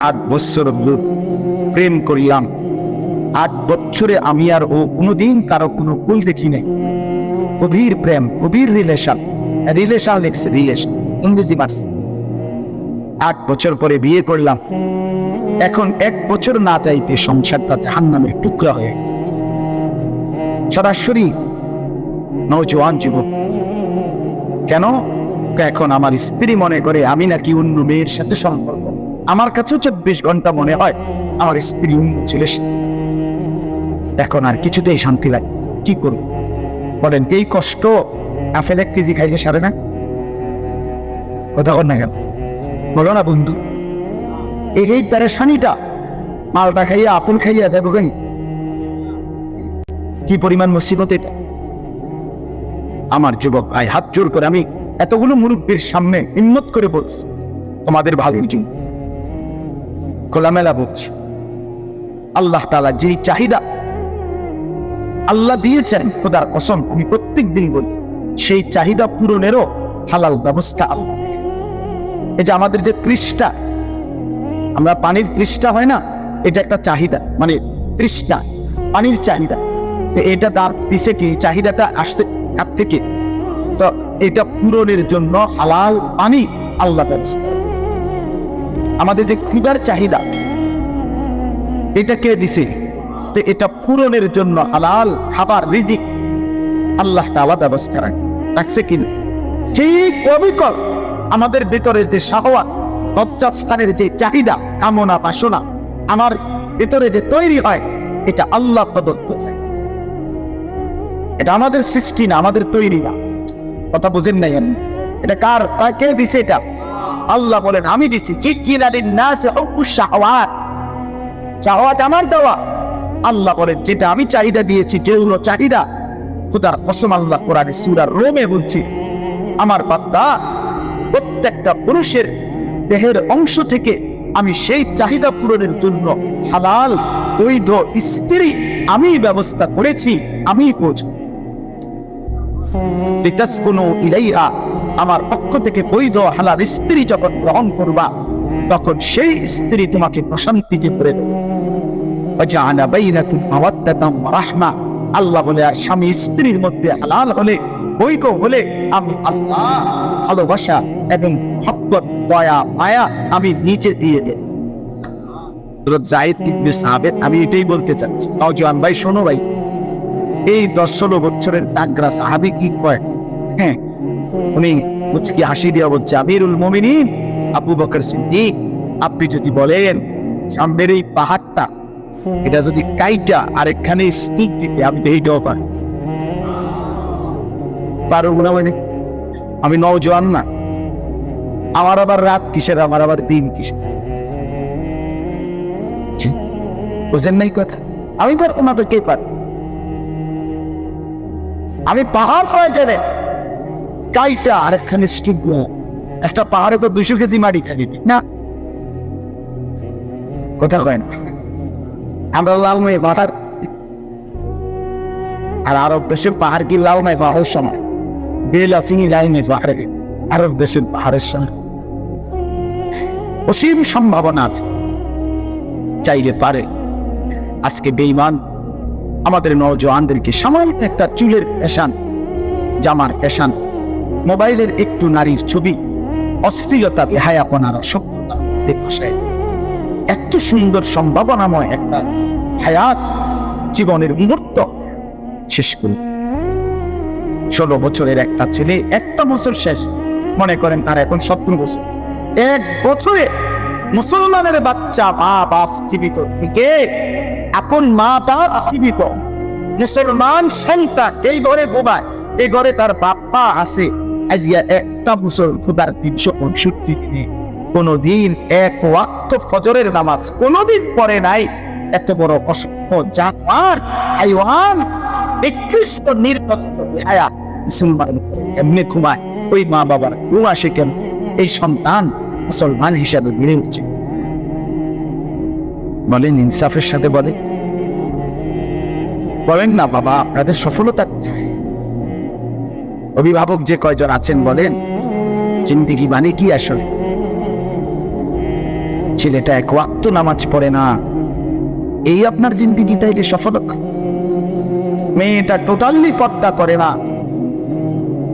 8 বছর প্রেম করিলাম। 8 বছরে আমি আর ও কোনোদিন কারো কোনো ভুল দেখি নাই। গভীর প্রেম, গভীর রিলেশন লিখছে, রিলেশন ইংরেজি মার্স। 8 বছর পরে বিয়ে করলাম। এখন 1 বছর না চাইতে সংসারটা জাহান্নামের টুকরা হয়ে গেছে। সরাসরি নওজোয়ান যুবক। কেন? এখন আমার স্ত্রী মনে করে আমি নাকি অন্য মেয়ের সাথে সম্পর্ক। আমার কাছেও 24 ঘন্টা মনে হয় আমার স্ত্রী অন্য ছেলের সাথে। এখন আর কিছুতেই শান্তি লাগতেছে। কি করব বলেন? এই কষ্ট আপেল 1 কেজি খাইতে সারে না? কথা কর না কেন? বলো না বন্ধু, এই পেরেশানিটা মালটা খাইয়া আপেল খাইয়া যাবো কেন? কি পরিমাণ মুসিবত এটা! আমার যুবক ভাই, হাত জোর করে আমি এতগুলো মুরব্বীর সামনে হিম্মত করে বলছি, তোমাদের ভালোর জন্য খোলামেলা বলছি। আল্লাহ তাআলা যেই চাহিদা আল্লাহ দিয়েছেন, খোদার কসম আমি প্রত্যেক দিন বলি, সেই চাহিদা পূরণেরও হালাল ব্যবস্থা আল্লাহ রেখেছেন। এই যে আমাদের যে তৃষ্ণা, আমরা পানির তৃষ্ণা হয় না, এটা একটা চাহিদা, মানে তৃষ্ণা, পানির চাহিদা। তো এটা দাঁত দিছে কি, চাহিদাটা আসছে কার থেকে? তো এটা পূরণের জন্য হালাল পানি আল্লাহ ব্যবস্থা। আমাদের যে ক্ষুধার চাহিদা, এটা কে দিছে? তো এটা পূরণের জন্য হালাল খাবার, রিজিক আল্লাহ তাআলা ব্যবস্থা রাখছে কিনা? ঠিক অবিকল আমাদের ভিতরের যে শাহওয়াত, লজ্জাস্থানের যে চাহিদা, কামনা বাসনা আমার ভিতরে যে তৈরি হয়, এটা আল্লাহ প্রদত্ত চাই। এটা আমাদের সৃষ্টি না, আমাদের তৈরি না। কথা বুঝেন নাই? এটা কার? কে দিছে এটা? আল্লাহ বলেন আমি দিছি। শাহওয়াত আমার দেওয়া। আল্লাহ বলেন যেটা আমি চাহিদা দিয়েছি, যেগুলো চাহিদা, খোদার কসম আল্লাহ কোরআনে সূরা রোমে বলছি, আমার বান্দা প্রত্যেকটা পুরুষের দেহের অংশ থেকে আমি সেই চাহিদা পূরণের জন্য হালাল বৈধ স্ত্রী আমি ব্যবস্থা করেছি, আমি পৌঁছ লিতাসকুনু ইলাইহা। আমার পক্ষ থেকে বৈধ হালাল স্ত্রী যখন গ্রহণ করবা, তখন সেই স্ত্রী তোমাকে প্রশান্তিতে ভরে দেবে। ওয়াজআলা বাইনাকুম মাওয়াদ্দাতাম ওয়া রাহমা। আল্লাহ বলে আর স্বামী স্ত্রীর মধ্যে হালাল হলে, বৈধ হলে, আমি আল্লাহ ভালোবাসা এবং মহব্বত, দয়া মায়া আমি নিজে দিয়ে দেব। যায়েদ ইবনে সাবিত, আমি এটাই বলতে চাচ্ছি। নওজোয়ান ভাই শোনো ভাই, এই 10-16 বছরের তাগরা সাহাবী কি কয়? হ্যাঁ, উনি মুচকি হাসি দিয়া বলছে, আমিরুল মুমিনিন আবু বকর সিদ্দিক, আপনি যদি বলেন সামনের এই পাহাড়টা এটা যদি কাইটা আরেকখানে স্তূপ দিতে, আমি তো এইটাও পারব না। মানে আমি নওজোয়ান না, আমার আবার রাত কিসের, আমার আবার দিন কিসের? বুঝেন নাই কথা? আমি পারবো না তো কে পারবে? আমি পাহাড় পায়ে জানে কাইটা আরেকখানে স্তূপ দেওয়া। একটা পাহাড়ে তো 200 কেজি মাটি থাকে না? কথা কয় না? আমরা লালমাই পাহাড়, আর আরব দেশের পাহাড় কি লালমাই পাহাড়ের সমান? বেলা চিনি লালমাই পাহাড়ে, আরব দেশের পাহাড়ের সমান অসীম সম্ভাবনা আছে, চাইলে পারে। আজকে বেঈমান আমাদের নওজোয়ানদেরকে সামান্য একটা চুলের ফ্যাশন, জামার ফ্যাশন, মোবাইলের একটু নারীর ছবি, অশ্লীলতা, বেহায়াপনার অসভ্যতার মধ্যে ভাসায় এত সুন্দর সম্ভাবনাময় একটা হায়াত, জীবনের মুহূর্ত শেষ করে। 16 বছরের একটা ছেলে, একটা বছর শেষ, মনে করেন তার এখন 17 বছর। 1 বছরে মুসলমানের বাচ্চা, মা বাপ জীবিত থেকে, আপন মা বাপ জীবিত, মুসলমান সন্তান এই ঘরে ঘুমায়, এই ঘরে তার বাপ্পা আছে। আজকে একটা বছর খোদার 365 দিনে কোনদিন 1 ওয়াক্ত ফজরের নামাজ কোনদিন পড়ে নাই। এত বড় অসভ্য জানোয়ার, হাইওয়ান, নিকৃষ্ট, নির্লজ্জ, বেহায়া মুসলমান এমনি ঘুমায়। ওই মা বাবার ঘুম আসে কেন? এই সন্তান মুসলমান হিসাবে বেড়ে উঠছে। বলেন ইনসাফের সাথে বলেন না বাবা, আপনাদের সফলতা কোথায়? অভিভাবক যে কয়জন আছেন বলেন, জিন্দেগি মানে কি আসলে? ছেলেটা এক ওয়াক্ত নামাজ পড়ে না, এই আপনার জিন্দেগি তাইলে সফলতা? মেয়েটা টোটালি পর্দা করে না,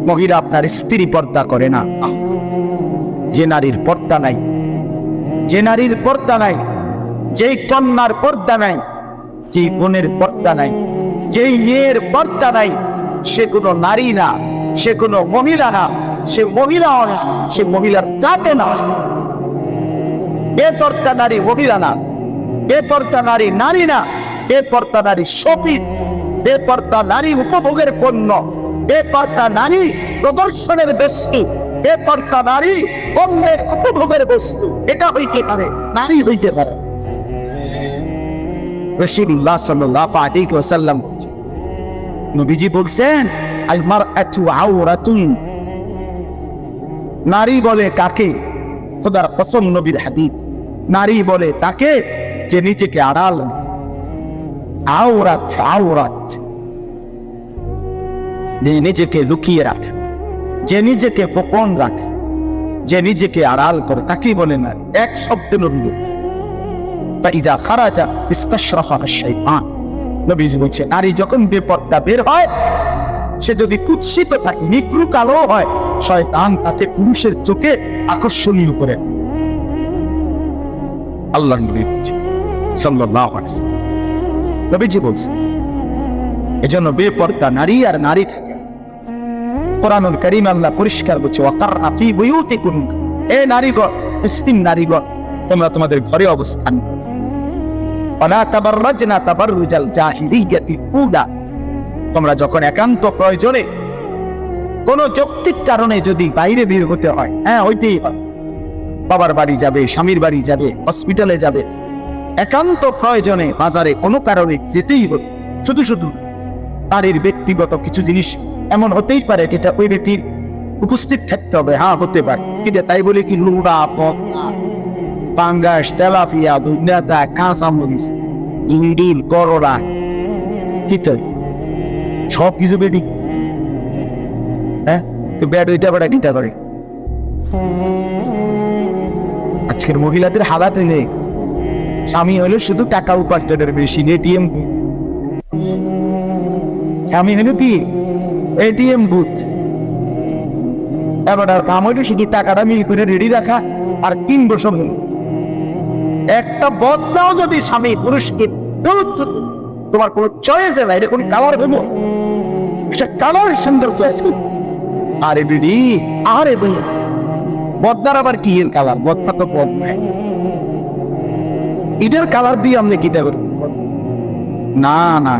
মহিলা আপনার স্ত্রী পর্দা করে না। যে নারীর পর্দা নাই, যে নারীর পর্দা নাই, যেই কন্যার পর্দা নাই, যেই বোনের পর্দা নাই, যেই মেয়ের পর্দা নাই, সে কোনো নারী না, সে কোনো মহিলা না, সে মহিলাও না, সে মহিলার জাতে না। বেপর্দা নারী মহিলা না, বেপর্দা নারী নারী না, বেপর্দা নারী শোপিস, বেপর্দা নারী উপভোগের পণ্য, বেপর্দা নারী প্রদর্শনের বস্তু, বেপর্দা নারী অন্যের উপভোগের বস্তু। এটা হইতে পারে, নারী হইতে পারে। রাসূলুল্লাহ সাল্লাল্লাহু আলাইহি ওয়াসাল্লাম নবীজি বলছেন, আল মারআতু আওরাতুন, নারী বলে কাকে? খোদার কসম, নবীর হাদিস, নারী বলে তাকে যে নিজেকে আড়াল, আওরাত, আওরাত, যে নিজেকে লুকিয়ে রাখে, যে নিজেকে গোপন রাখে, যে নিজেকে আড়াল করে, তাকেই বলে না। এক শব্দে নবী ফাইদা খারাজা ইস্তাশরাফা আশ-শাইতান, নবীজি বলছে নারী যখন বেপর্দা বের হয়, সে যদি কুৎসিত থাকে, নিগ্রু কালো হয়, শয়তান তাকে পুরুষের চোখে আকর্ষণীয় করে। আল্লাহর নবী সাল্লাল্লাহু আলাইহি ওয়াসাল্লাম নবীজি বলছে, এজন্য বেপর্দা নারী আর নারী থাকে। কোরআনুল কারীম আল্লাহ পরিষ্কার বলছে, ওয়াকারনা ফি বুয়ুতিকুন, এ নারীগণ, মুসলিম নারীগণ, তোমরা তোমাদের ঘরে অবস্থান, ওয়ালা তাবাররাজনা তাবাররুজাল জাহিলিয়াতিল উলা, তোমরা যখন একান্ত প্রয়োজনে কোন যৌক্তিক কারণে যদি বাইরে বের হতে হয়, হ্যাঁ হইতেই হয়, বাবার বাড়ি যাবে, স্বামীর বাড়ি যাবে, হসপিটালে যাবে, একান্ত প্রয়োজনে বাজারে কোনো কারণে যেতেই হবে, শুধু শুধু নারীর ব্যক্তিগত কিছু জিনিস এমন হতেই পারে যেটা ওই ব্যক্তির উপস্থিত থাকতে হবে, হ্যাঁ হতে পারে, কিন্তু তাই বলে কি লুড়া, পদ্মা, পাঙ্গাস, তেলাপিয়া, দুনিয়াটা, কাঁচামরিচ, ইন্ডিল, করলা, কি তো সব কিছু বেডি, হ্যাঁ তো ব্যাড ওইটা বেড়া কিতা করে। আজকের মহিলাদের হালাত হইলে স্বামী হলো শুধু টাকা উপার্জনের মেশিন, এটিএম বুথ, স্বামী হলো কি এটিএম বুথ, এবার আর কাম হইলো শুধু টাকাটা মিল করে রেডি রাখা আর 3 বছর হলো। একটা বদলাও যদি স্বামী পুরুষকে, তোমার কোনো চয়েস নাই, এটা কোন কালার ভেবো, একটা কালার সুন্দর চয়েস করতে, আরে বিডি, আরে ভাই বদনার আবার কি এর কালার? বদনা তো বদ নাই, এটার কালার দিয়ে আপনি কি দেবেন? না না,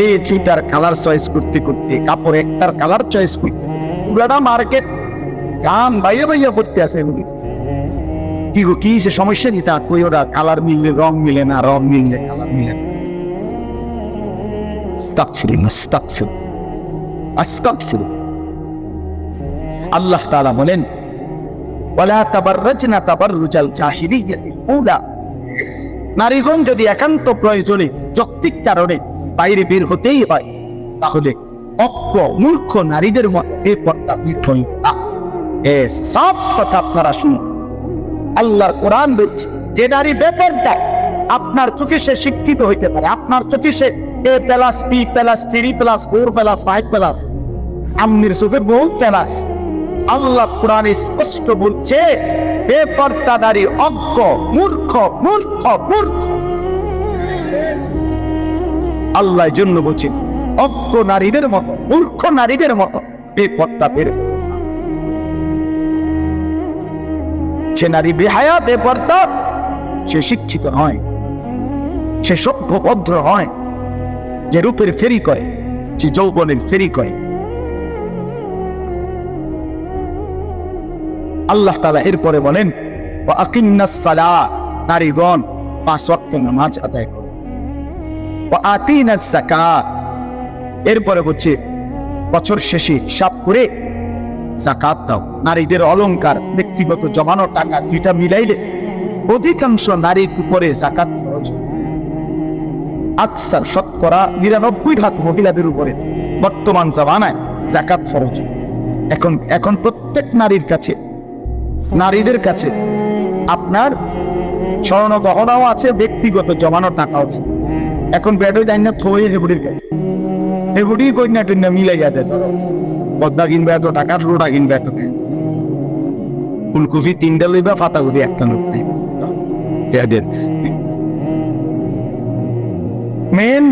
এই জুতার কালার চয়েস করতে করতে, কাপড় একটার কালার চয়েস করতে পুরাটা মার্কেট গান বাইয়া বাইয়া করতে আছে। কি গো, কি সে সমস্যা কি? তা কই ওরা কালার মিললে রং মিলে না, রং মিললে কালার মিলে না। আস্তাগফিরুল্লাহ, আস্তাগফিরুল্লাহ, আস্তাগফিরুল্লাহ। আল্লাহ তাআলা বলেন, ওয়ালা তাবাররাজনা তাবাররুজাল জাহিলিয়াতিল উলা, নারীগণ যদি একান্ত প্রয়োজনে যৌক্তিক কারণে বাইরে বের হতেই হয়, তাহলে অজ্ঞ মূর্খ নারীদের মতো বেপর্দা বের হই না। এ সব কথা আপনারা শুনুন, আল্লাহর কোরআন বলছে যে নারী বেপর্দা, আপনার চোখে সে শিক্ষিত হইতে পারে, আপনার চোখে সে A+B+3+4+5+, আমনির চোখে বহুত প্লাস। আল্লাহ কোরআনে স্পষ্ট বলছে বেপর্দা নারী অজ্ঞ, মূর্খ, মূর্খ, মূর্খ। আল্লাহ জন্য বলছেন অজ্ঞ নারীদের মতো, মূর্খ নারীদের মতো বেপর্দা বের। সে নারী বেহায়া, বেপর্দা, সে শিক্ষিত নয়, সে সভ্য ভদ্র হয়, যে রূপের ফেরি কয়, যে যৌবনের ফেরি কয়। আল্লাহ তাআলা এরপরে বলেন, ওয়া আকিমনাস সালাত, নারীগণ 5 ওয়াক্ত নামাজ আদায় করো, ওয়া আতিনাস যাকাত, এরপরে বলছে বছর শেষে হিসাব করে যাকাত দাও। নারীদের অলংকার, ব্যক্তিগত জমানো টাকা দুইটা মিলাইলে অধিকাংশ নারীর উপরে যাকাত ফরজ। আকসার, শতকরা 99% মহিলাদের উপরে বর্তমান জামানায় যাকাত ফরজ। এখন প্রত্যেক নারীর কাছে, নারীদের কাছে আপনার স্বর্ণ গহনাও আছে, ব্যক্তিগত জমানো টাকাও আছে। এখন ব্যাটই দেয় না, থয়ে হেবুড়ির কাছে, হেবুড়ি কন্যা টন্যা মিলাইয়া দেয়। ধরো পদ্মা কিনবে এত টাকা, রোটা কিনবে এত টাকা, ফুলকপি 3টা লইবা, পাতাকপি 1টা লইবা। মেন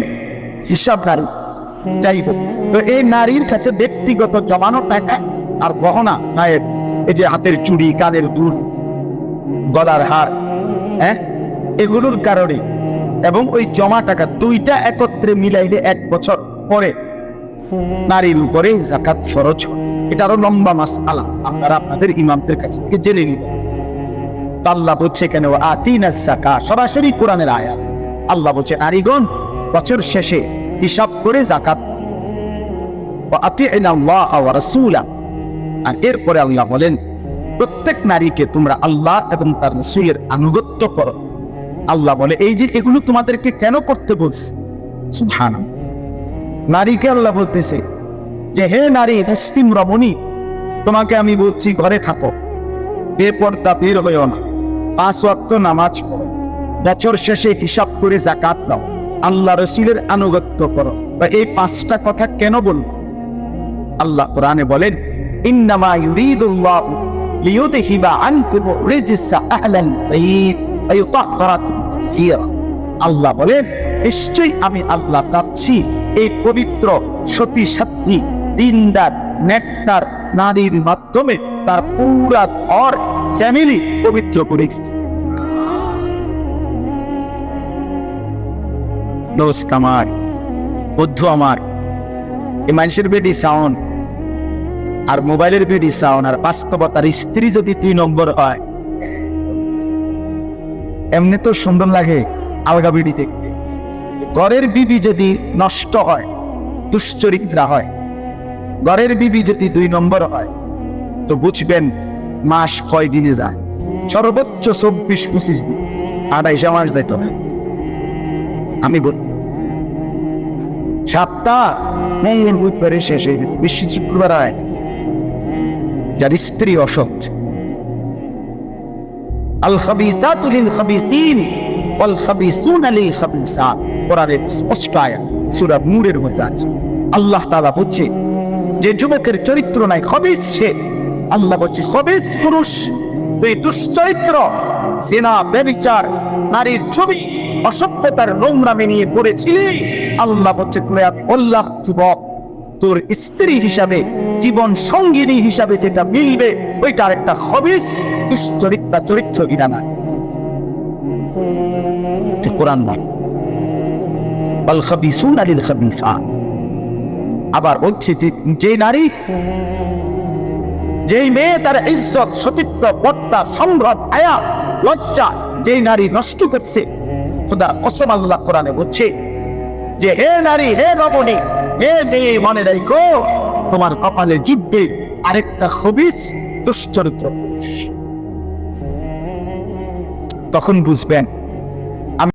হিসাব নারী। যাই হোক, তো এই নারীর কাছে ব্যক্তিগত জমানো টাকা আর গহনা, নায়ের এই যে হাতের চুড়ি, কানের দুল, গলার হার, হ্যাঁ, এগুলোর কারণে এবং ওই জমা টাকা দুইটা একত্রে মিলাইলে 1 বছর পরে নারীর উপরে যাকাত ফরজ হয়। এটা আরো লম্বা মাসআলা, আপনারা আপনাদের ইমামদের কাছ থেকে জেনে নিবেন। আল্লাহ বলছে কেন আতিনাস যাকাত, সরাসরি কোরআনের আয়াত। আল্লাহ বলছে নারীগণ বছর শেষে হিসাব করে যাকাত, ওয়া আতিনাল্লাহ ওয়া রাসূলা। আর এরপরে আল্লাহ বলেন প্রত্যেক নারীকে তোমরা আল্লাহ এবং তার রাসূলের আনুগত্য করো। আল্লাহ বলে এই যে এগুলো তোমাদেরকে কেন করতে বলছে, সুবহানাল্লাহ। নারীকে আল্লাহ বলতেছে যে হে নারী মুসলিম রমণী, তোমাকে আমি বলছি ঘরে থাকো, বেপর্দা বের হইও না, 5 ওয়াক্ত নামাজ পড়ো, বছর শেষে হিসাব করে যাকাত দাও, আল্লাহ রাসূলের আনুগত্য করো। এই 5টা কথা কেন বলব? আল্লাহ কোরআনে বলেন ইন্নামা ইউরিদুল্লাহু লিইউযহিবা আনকুম রিজসা আহলাল বাইত ওয়া ইউতাহহিরাকুম তাতহীরা। আল্লাহ বলেন নিশ্চয়ই আমি আল্লাহ চাচ্ছি এই পবিত্র সতী সাধ্বী দিনদার নেককার নারীর মাধ্যমে তার পুরা ঘর ফ্যামিলি পবিত্র করেছি। দোস্ত আমার, বন্ধু আমার, এই মানুষের বেডি সাউন্ড আর মোবাইলের বেডি সাউন্ড আর বাস্তবতার স্ত্রী যদি 2 নম্বর হয়, এমনি তো সুন্দর লাগে আলগা বিড়ি দেখতে। ঘরের বিবি যদি নষ্ট হয়, দুশ্চরিত্রা হয়, ঘরের বিবি যদি 2 নম্বর হয়, তো বুঝবেন মাস কয় দিনে যায়, সর্বোচ্চ 24-25 দিন, 28 মাস যাইতে হবে। আমি বলি সপ্তাহ মঙ্গল বুধবারে শেষ হয়ে যেত, বিশ্ব শুক্রবার আয়, যার স্ত্রী অসৎ। আল খাবিসাতু লিল খাবিসিন ওয়াল খাবিসুনা লিল খাবিসাত, কোরআনের স্পষ্ট আয়াত সূরা নূরের মধ্যে আছে। আল্লাহ তাআলা বলছে যে যুবকের চরিত্র নাই, খবিস সে। আল্লাহ বলছে খবিস পুরুষ, তুই দুশ্চরিত্র, জিনা, ব্যভিচার, নারীর ছবি, অসভ্যতার নোংরামি নিয়ে পড়েছিলি। আল্লাহ বলছে তোরে আমি বললাম যুবক, তোর স্ত্রী হিসাবে, জীবন সঙ্গিনী হিসাবে যেটা মিলবে ওইটার একটা খবিস দুশ্চরিত্রা চরিত্র কিনা না। কোরআন না আল খাবিসুনা লিল খাবিসাত। আবার বলছে যে নারী, যেই মেয়ে তার ইজ্জত, সতীত্ব, পর্দা, সম্ভ্রম, হায়া, লজ্জা যেই নারী নষ্ট করছে, খোদা কসম আল্লাহ কোরআনে বলছে যে হে নারী, হে রমণী, হে মেয়ে, মনে রাখো তোমার কপালে জুটবে আরেকটা খবিস দুশ্চরিত্র। তখন বুঝবেন